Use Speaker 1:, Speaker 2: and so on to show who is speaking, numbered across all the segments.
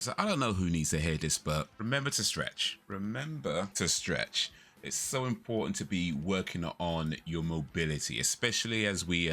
Speaker 1: So I don't know who needs to hear this, but remember to stretch. Remember to stretch. It's so important to be working on your mobility, especially as we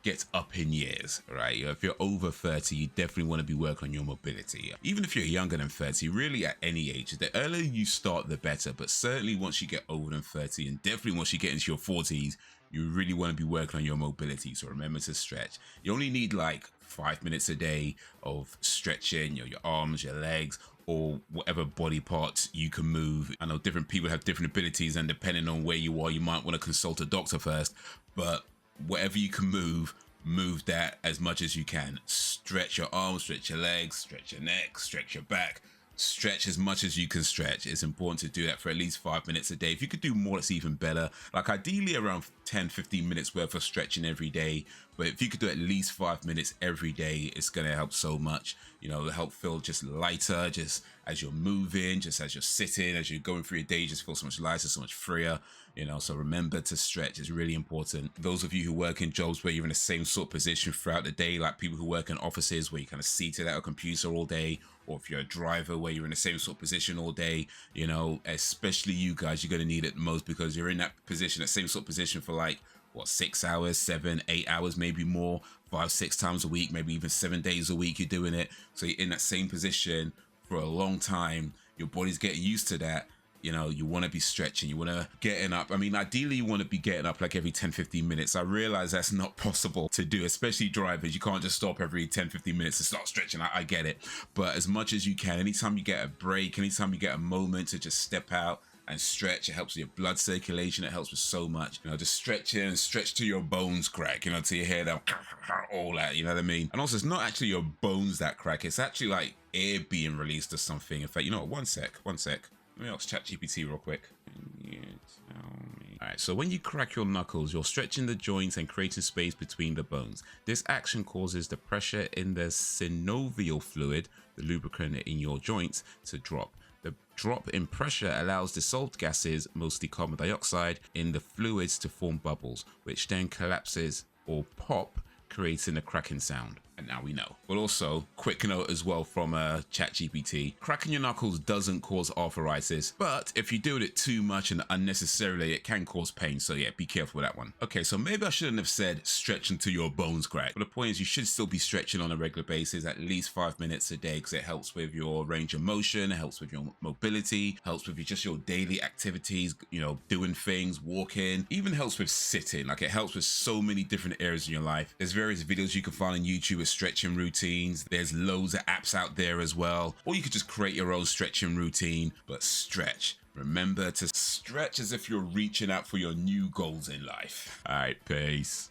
Speaker 1: get up in years, right? If you're over 30, you definitely want to be working on your mobility. Even if you're younger than 30, really at any age, the earlier you start, the better. But certainly once you get older than 30, and definitely once you get into your 40s, you really want to be working on your mobility. So remember to stretch. You only need like 5 minutes a day of stretching your arms, your legs, or whatever body parts you can move. I know different people have different abilities, and depending on where you are, you might want to consult a doctor first. But whatever you can move that as much as you can. Stretch your arms, stretch your legs, stretch your neck, stretch your back. Stretch as much as you can stretch. It's important to do that for at least 5 minutes a day. If you could do more, it's even better. Like ideally around 10-15 minutes worth of stretching every day. But if you could do at least 5 minutes every day, it's going to help so much. You know, help feel just lighter, just as you're moving, just as you're sitting, as you're going through your day, you just feel so much lighter, so much freer. You know, so remember to stretch. It's really important. Those of you who work in jobs where you're in the same sort of position throughout the day, like people who work in offices where you're kind of seated at a computer all day, or if you're a driver where you're in the same sort of position all day, you know, especially you guys, you're going to need it the most because you're in that position, that same sort of position for like, what, 6 hours, 7, 8 hours, maybe more, 5, 6 times a week, maybe even 7 days a week you're doing it. So you're in that same position for a long time. Your body's getting used to that. You know, you want to be stretching, you want to getting up. I mean, ideally, you want to be getting up like every 10-15 minutes. I realize that's not possible to do, especially drivers. You can't just stop every 10-15 minutes to start stretching. I get it. But as much as you can, anytime you get a break, anytime you get a moment to just step out and stretch, it helps with your blood circulation. It helps with so much. You know, just stretch in, stretch till your bones crack, you know, till your hair down, all that, you know what I mean? And also, it's not actually your bones that crack. It's actually like air being released or something. In fact, you know what? One sec. Let me ask ChatGPT real quick. Can you tell me? All right, so when you crack your knuckles, you're stretching the joints and creating space between the bones. This action causes the pressure in the synovial fluid, the lubricant in your joints, to drop. The drop in pressure allows dissolved gases, mostly carbon dioxide, in the fluids to form bubbles, which then collapses or pop, creating a cracking sound. And now we know. But also, quick note as well from ChatGPT, cracking your knuckles doesn't cause arthritis, but if you do it too much and unnecessarily, it can cause pain. So yeah, be careful with that one. Okay, so maybe I shouldn't have said stretch until your bones crack. But the point is you should still be stretching on a regular basis, at least 5 minutes a day, because it helps with your range of motion, it helps with your mobility, helps with just your daily activities, you know, doing things, walking, even helps with sitting. Like it helps with so many different areas in your life. There's various videos you can find on YouTube with stretching routines. There's loads of apps out there as well, or you could just create your own stretching routine. But stretch, remember to stretch as if you're reaching out for your new goals in life. All right, peace.